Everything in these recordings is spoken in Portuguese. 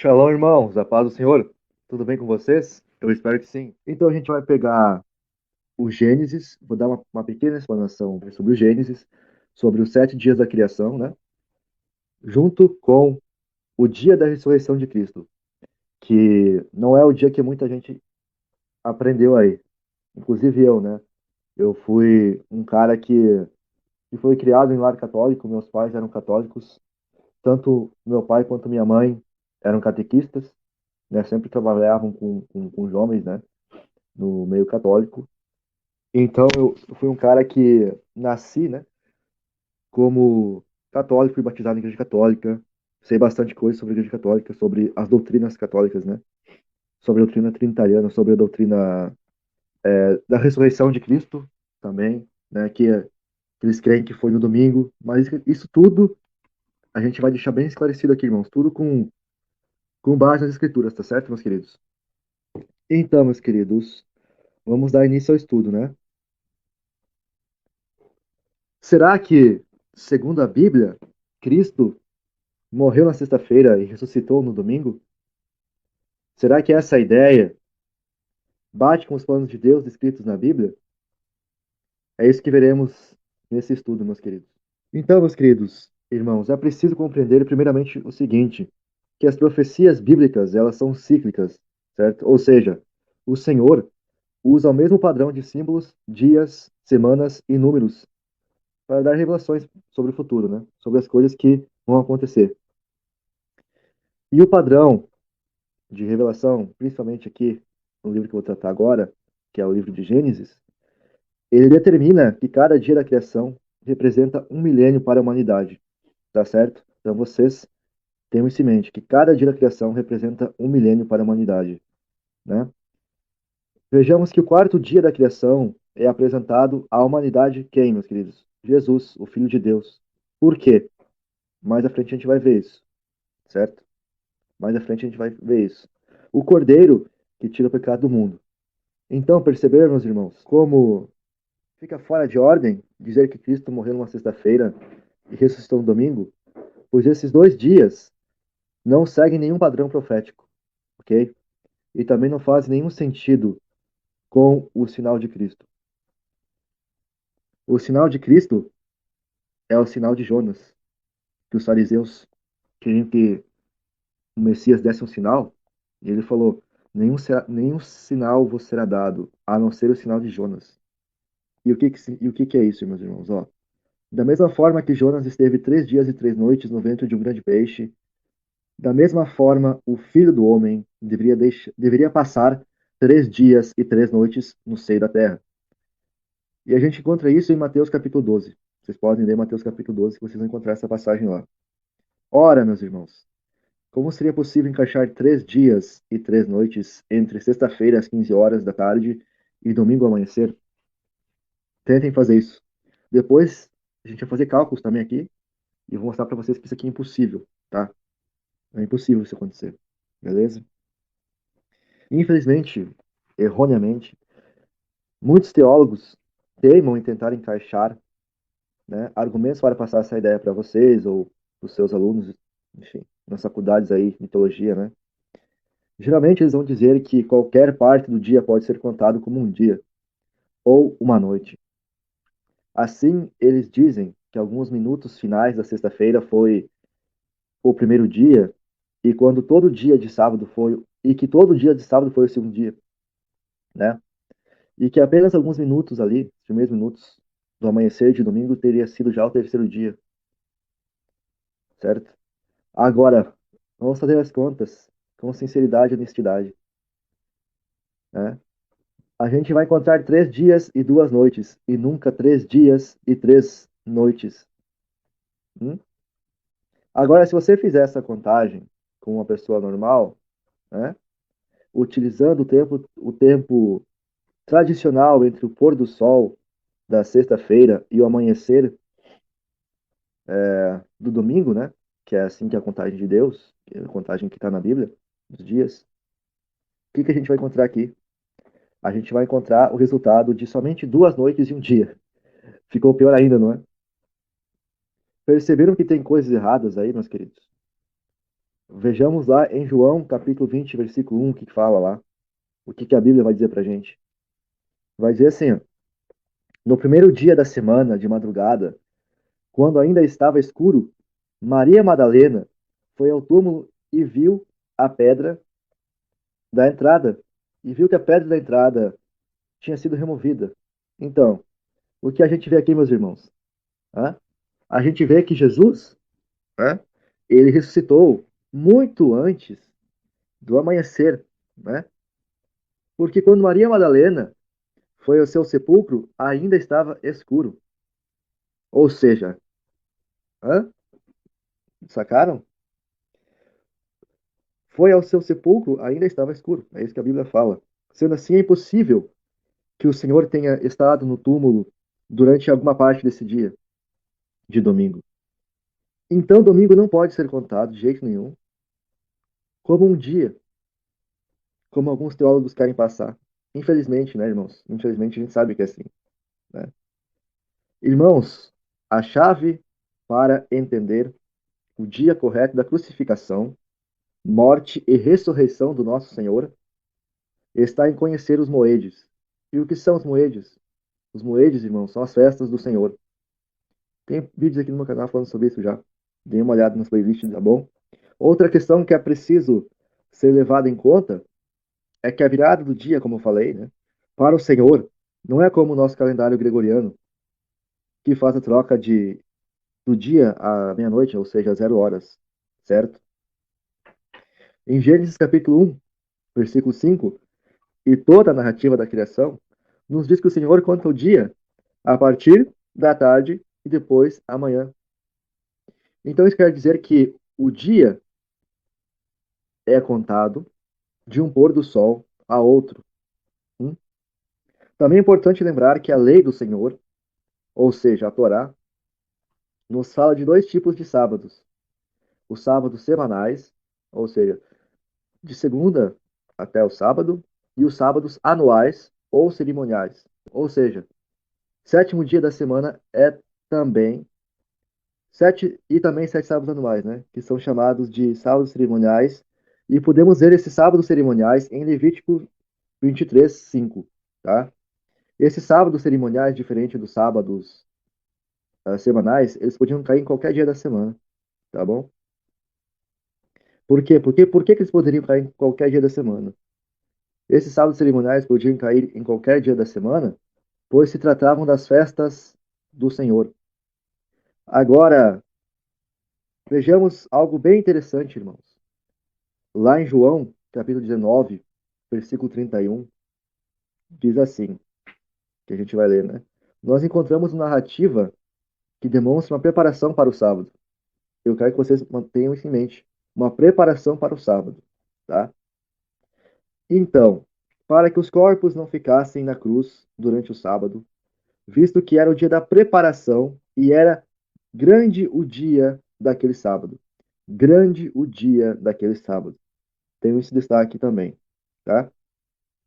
Shalom, irmãos, a paz do Senhor. Tudo bem com vocês? Eu espero que sim. Então a gente vai pegar o Gênesis, vou dar uma pequena explanação sobre o Gênesis, sobre os 7 dias da criação, né? Junto com o dia da ressurreição de Cristo, que não é o dia que muita gente aprendeu aí, inclusive eu, né? Eu fui um cara que foi criado em lar católico, meus pais eram católicos, tanto meu pai quanto minha mãe eram catequistas, né? Sempre trabalhavam com jovens, né? No meio católico. Então eu fui um cara que nasci, né, como católico, fui batizado na igreja católica, sei bastante coisa sobre a igreja católica, sobre as doutrinas católicas, né, sobre a doutrina trinitariana, sobre a doutrina da ressurreição de Cristo também, né, que eles creem que foi no domingo, mas isso tudo a gente vai deixar bem esclarecido aqui, irmãos, tudo com base nas escrituras, tá certo, meus queridos? Então, meus queridos, vamos dar início ao estudo, né? Será que, segundo a Bíblia, Cristo morreu na sexta-feira e ressuscitou no domingo? Será que essa ideia bate com os planos de Deus descritos na Bíblia? É isso que veremos nesse estudo, meus queridos. Então, meus queridos irmãos, é preciso compreender primeiramente o seguinte, que as profecias bíblicas, elas são cíclicas, certo? Ou seja, o Senhor usa o mesmo padrão de símbolos, dias, semanas e números para dar revelações sobre o futuro, né? Sobre as coisas que vão acontecer. E o padrão de revelação, principalmente aqui no livro que eu vou tratar agora, que é o livro de Gênesis, ele determina que cada dia da criação representa um milênio para a humanidade, tá certo? Então vocês tenham isso em mente, que cada dia da criação representa um milênio para a humanidade, né? Vejamos que o quarto dia da criação é apresentado à humanidade quem, meus queridos? Jesus, o Filho de Deus. Por quê? Mais à frente a gente vai ver isso, certo? Mais à frente a gente vai ver isso. O Cordeiro que tira o pecado do mundo. Então, perceberam, meus irmãos, como fica fora de ordem dizer que Cristo morreu numa sexta-feira e ressuscitou no domingo? Pois esses 2 dias não seguem nenhum padrão profético, ok? E também não fazem nenhum sentido com o sinal de Cristo. O sinal de Cristo é o sinal de Jonas, que os fariseus queriam que o Messias desse um sinal, e ele falou: nenhum sinal vos será dado, a não ser o sinal de Jonas. E o que é isso, meus irmãos? Ó, da mesma forma que Jonas esteve 3 dias e 3 noites no ventre de um grande peixe, da mesma forma o Filho do Homem deveria passar 3 dias e 3 noites no seio da terra. E a gente encontra isso em Mateus capítulo 12. Vocês podem ler Mateus capítulo 12, que vocês vão encontrar essa passagem lá. Ora, meus irmãos, como seria possível encaixar 3 dias e 3 noites entre sexta-feira às 15 horas da tarde e domingo ao amanhecer? Tentem fazer isso. Depois, a gente vai fazer cálculos também aqui e vou mostrar para vocês que isso aqui é impossível, tá? É impossível isso acontecer, beleza? Infelizmente, erroneamente, muitos teólogos teimam em tentar encaixar, né, argumentos para passar essa ideia para vocês ou para os seus alunos, enfim, nas faculdades aí, mitologia, né? Geralmente eles vão dizer que qualquer parte do dia pode ser contado como um dia ou uma noite. Assim, eles dizem que alguns minutos finais da sexta-feira foi o primeiro dia e quando todo dia de sábado foi e que todo dia de sábado foi o segundo dia, né? E que apenas alguns minutos ali, os primeiros minutos do amanhecer de domingo teria sido já o terceiro dia, certo? Agora, vamos fazer as contas com sinceridade e honestidade, né? A gente vai encontrar 3 dias e 2 noites e nunca 3 dias e 3 noites. Hum? Agora, se você fizer essa contagem com uma pessoa normal, né, utilizando o tempo tradicional entre o pôr do sol da sexta-feira e o amanhecer do domingo, né, que é assim que é a contagem de Deus, que é a contagem que está na Bíblia, os dias, o que que a gente vai encontrar aqui? A gente vai encontrar o resultado de somente 2 noites e um dia. Ficou pior ainda, não é? Perceberam que tem coisas erradas aí, meus queridos? Vejamos lá em João, capítulo 20, versículo 1, o que fala lá. O que a Bíblia vai dizer pra gente? Vai dizer assim, ó, no primeiro dia da semana, de madrugada, quando ainda estava escuro, Maria Madalena foi ao túmulo e viu a pedra da entrada, e viu que a pedra da entrada tinha sido removida. Então, o que a gente vê aqui, meus irmãos? Hã? A gente vê que Jesus, né, ele ressuscitou muito antes do amanhecer, né? Porque quando Maria Madalena foi ao seu sepulcro, ainda estava escuro. Ou seja, hã? Sacaram? Foi ao seu sepulcro, ainda estava escuro. É isso que a Bíblia fala. Sendo assim, é impossível que o Senhor tenha estado no túmulo durante alguma parte desse dia de domingo. Então, domingo não pode ser contado de jeito nenhum como um dia, como alguns teólogos querem passar. Infelizmente, né, irmãos? Infelizmente, a gente sabe que é assim, né? Irmãos, a chave para entender o dia correto da crucificação, morte e ressurreição do nosso Senhor está em conhecer os moedes. E o que são os moedes? Os moedes, irmãos, são as festas do Senhor. Tem vídeos aqui no meu canal falando sobre isso já. Dê uma olhada nas playlists, tá bom? Outra questão que é preciso ser levada em conta é que a virada do dia, como eu falei, né, para o Senhor, não é como o nosso calendário gregoriano, que faz a troca do dia à meia-noite, ou seja, às 0 horas, certo? Em Gênesis capítulo 1, versículo 5, e toda a narrativa da criação, nos diz que o Senhor conta o dia a partir da tarde e depois amanhã. Então isso quer dizer que o dia é contado de um pôr do sol a outro. Hum? Também é importante lembrar que a lei do Senhor, ou seja, a Torá, nos fala de dois tipos de sábados: os sábados semanais, ou seja, de segunda até o sábado, e os sábados anuais ou cerimoniais. Ou seja, sétimo dia da semana é também também 7 sábados anuais, né? Que são chamados de sábados cerimoniais. E podemos ver esses sábados cerimoniais em Levítico 23, 5, tá? Esses sábados cerimoniais, diferente dos sábados semanais, eles podiam cair em qualquer dia da semana, tá bom? Por quê? Por que que eles poderiam cair em qualquer dia da semana? Esses sábados cerimoniais podiam cair em qualquer dia da semana, pois se tratavam das festas do Senhor. Agora, vejamos algo bem interessante, irmãos. Lá em João, capítulo 19, versículo 31, diz assim, que a gente vai ler, né? Nós encontramos uma narrativa que demonstra uma preparação para o sábado. Eu quero que vocês mantenham isso em mente. Uma preparação para o sábado, tá? Então, para que os corpos não ficassem na cruz durante o sábado, visto que era o dia da preparação e era grande o dia daquele sábado. Grande o dia daquele sábado. Tenho esse destaque também, tá?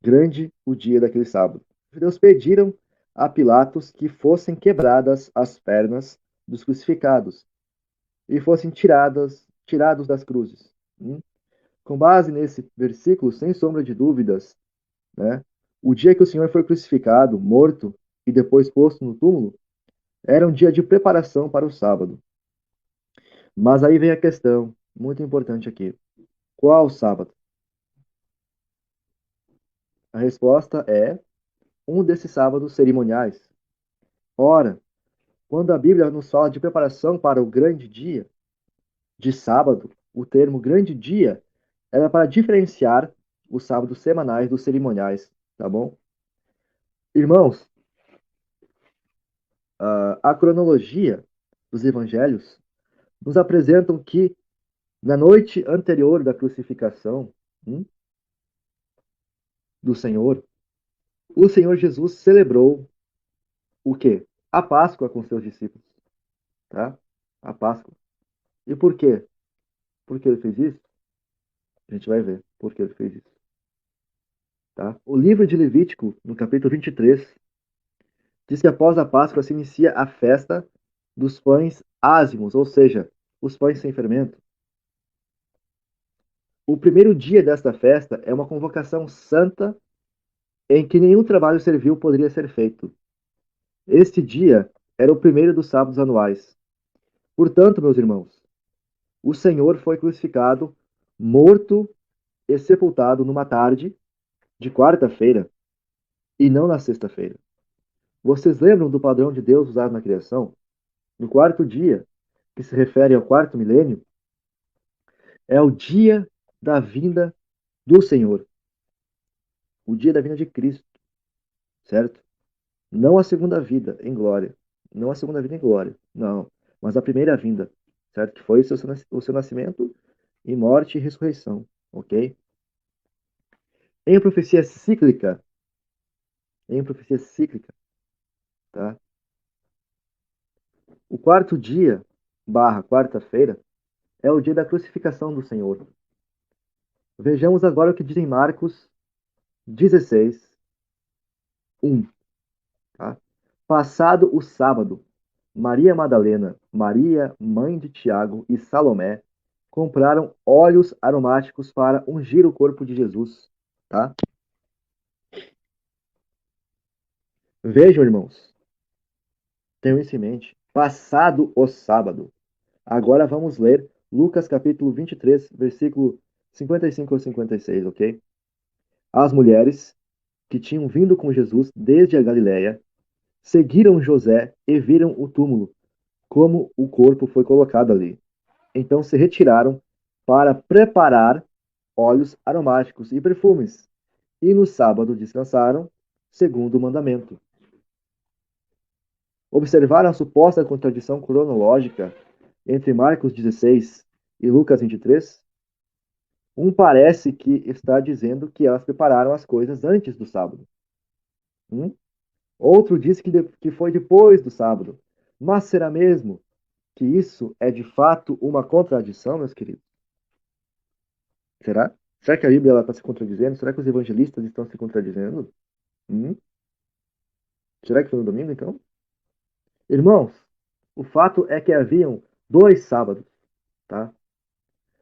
Grande o dia daquele sábado. Os judeus pediram a Pilatos que fossem quebradas as pernas dos crucificados e fossem tirados das cruzes. Com base nesse versículo, sem sombra de dúvidas, né, o dia que o Senhor foi crucificado, morto e depois posto no túmulo, era um dia de preparação para o sábado. Mas aí vem a questão, muito importante aqui. Qual sábado? A resposta é um desses sábados cerimoniais. Ora, quando a Bíblia nos fala de preparação para o grande dia de sábado, o termo grande dia era para diferenciar os sábados semanais dos cerimoniais, tá bom? Irmãos, a cronologia dos evangelhos nos apresentam que na noite anterior da crucificação do Senhor, o Senhor Jesus celebrou o quê? A Páscoa com seus discípulos, tá? A Páscoa. E por quê? Por que ele fez isso? A gente vai ver por que ele fez isso, tá? O livro de Levítico, no capítulo 23, diz que após a Páscoa se inicia a festa dos pães ázimos, ou seja, os pães sem fermento. O primeiro dia desta festa é uma convocação santa em que nenhum trabalho servil poderia ser feito. Este dia era o primeiro dos sábados anuais. Portanto, meus irmãos, o Senhor foi crucificado, morto e sepultado numa tarde de quarta-feira e não na sexta-feira. Vocês lembram do padrão de Deus usado na criação? No quarto dia, que se refere ao quarto milênio, é o dia da vinda do Senhor, o dia da vinda de Cristo, certo? Não a segunda vida em glória, não a segunda vida em glória, não, mas a primeira vinda, certo? Que foi o seu nascimento e morte e ressurreição, ok? Em profecia cíclica, em profecia cíclica, tá? O quarto dia, barra quarta-feira, é o dia da crucificação do Senhor. Vejamos agora o que diz em Marcos 16, 1. Tá? Passado o sábado, Maria Madalena, Maria, mãe de Tiago e Salomé compraram óleos aromáticos para ungir o corpo de Jesus. Tá? Vejam, irmãos, tenham isso em mente. Passado o sábado. Agora vamos ler Lucas capítulo 23, versículo 55 ao 56, ok? As mulheres que tinham vindo com Jesus desde a Galiléia seguiram José e viram o túmulo, como o corpo foi colocado ali. Então se retiraram para preparar óleos aromáticos e perfumes, e no sábado descansaram, segundo o mandamento. Observaram a suposta contradição cronológica entre Marcos 16 e Lucas 23? Um parece que está dizendo que elas prepararam as coisas antes do sábado. Outro diz que foi depois do sábado. Mas será mesmo que isso é de fato uma contradição, meus queridos? Será? Será que a Bíblia está se contradizendo? Será que os evangelistas estão se contradizendo? Hum? Será que foi no domingo, então? Irmãos, o fato é que haviam dois sábados, tá?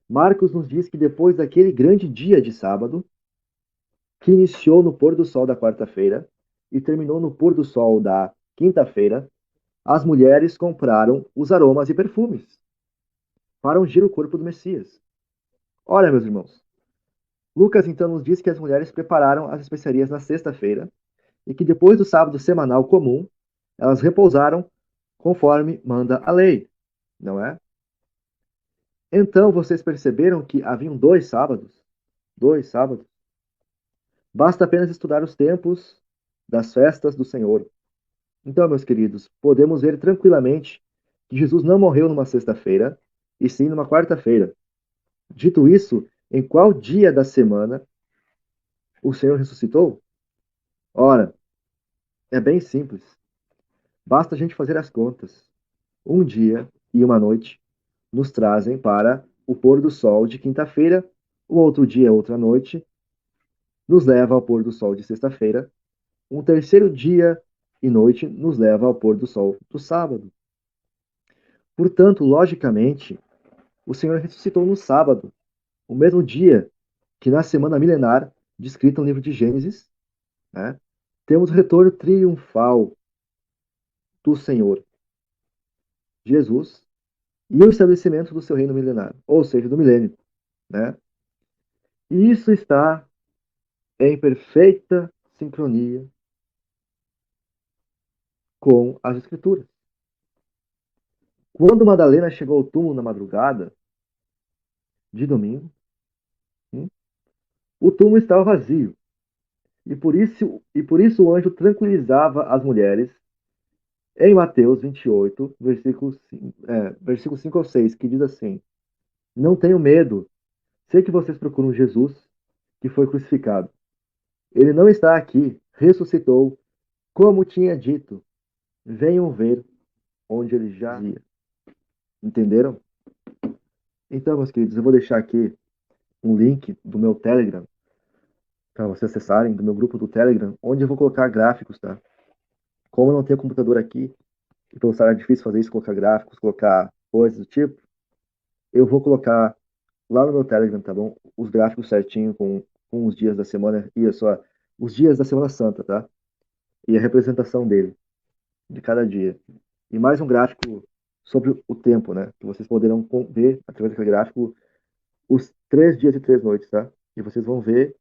Marcos nos diz que depois daquele grande dia de sábado, que iniciou no pôr do sol da quarta-feira e terminou no pôr do sol da quinta-feira, as mulheres compraram os aromas e perfumes para ungir o corpo do Messias. Olha, meus irmãos, Lucas então nos diz que as mulheres prepararam as especiarias na sexta-feira e que depois do sábado semanal comum, elas repousaram conforme manda a lei, não é? Então vocês perceberam que haviam dois sábados? Dois sábados. Basta apenas estudar os tempos das festas do Senhor. Então, meus queridos, podemos ver tranquilamente que Jesus não morreu numa sexta-feira, e sim numa quarta-feira. Dito isso, em qual dia da semana o Senhor ressuscitou? Ora, é bem simples. Basta a gente fazer as contas. Um dia e uma noite nos trazem para o pôr do sol de quinta-feira, o outro dia, outra noite, nos leva ao pôr do sol de sexta-feira, um terceiro dia e noite nos leva ao pôr do sol do sábado. Portanto, logicamente, o Senhor ressuscitou no sábado, o mesmo dia que na semana milenar, descrita no livro de Gênesis, né, temos o retorno triunfal do Senhor Jesus e o estabelecimento do seu reino milenar, ou seja, do milênio. Né? E isso está em perfeita sincronia com as Escrituras. Quando Madalena chegou ao túmulo na madrugada de domingo, o túmulo estava vazio. E por isso o anjo tranquilizava as mulheres em Mateus 28, versículo 5 ao 6, que diz assim: Não tenham medo, sei que vocês procuram Jesus, que foi crucificado. Ele não está aqui, ressuscitou, como tinha dito. Venham ver onde ele já ia. Entenderam? Então, meus queridos, eu vou deixar aqui um link do meu Telegram, para vocês acessarem, do meu grupo do Telegram, onde eu vou colocar gráficos, tá? Como eu não tenho computador aqui, e pelo celular é difícil fazer isso, colocar gráficos, colocar coisas do tipo, eu vou colocar lá no meu Telegram, tá bom? Os gráficos certinho com os dias da semana e os dias da Semana Santa, tá? E a representação dele, de cada dia. E mais um gráfico sobre o tempo, né? Que vocês poderão ver através daquele gráfico os 3 dias e 3 noites, tá? E vocês vão ver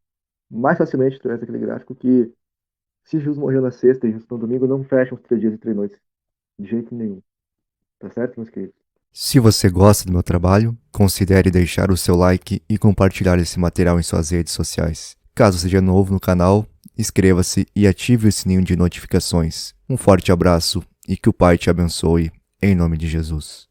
mais facilmente através daquele gráfico que se Jesus morreu na sexta e ressuscitou no domingo, não fecham os 3 dias e 3 noites de jeito nenhum. Tá certo, meus queridos? Se você gosta do meu trabalho, considere deixar o seu like e compartilhar esse material em suas redes sociais. Caso seja novo no canal, inscreva-se e ative o sininho de notificações. Um forte abraço e que o Pai te abençoe, em nome de Jesus.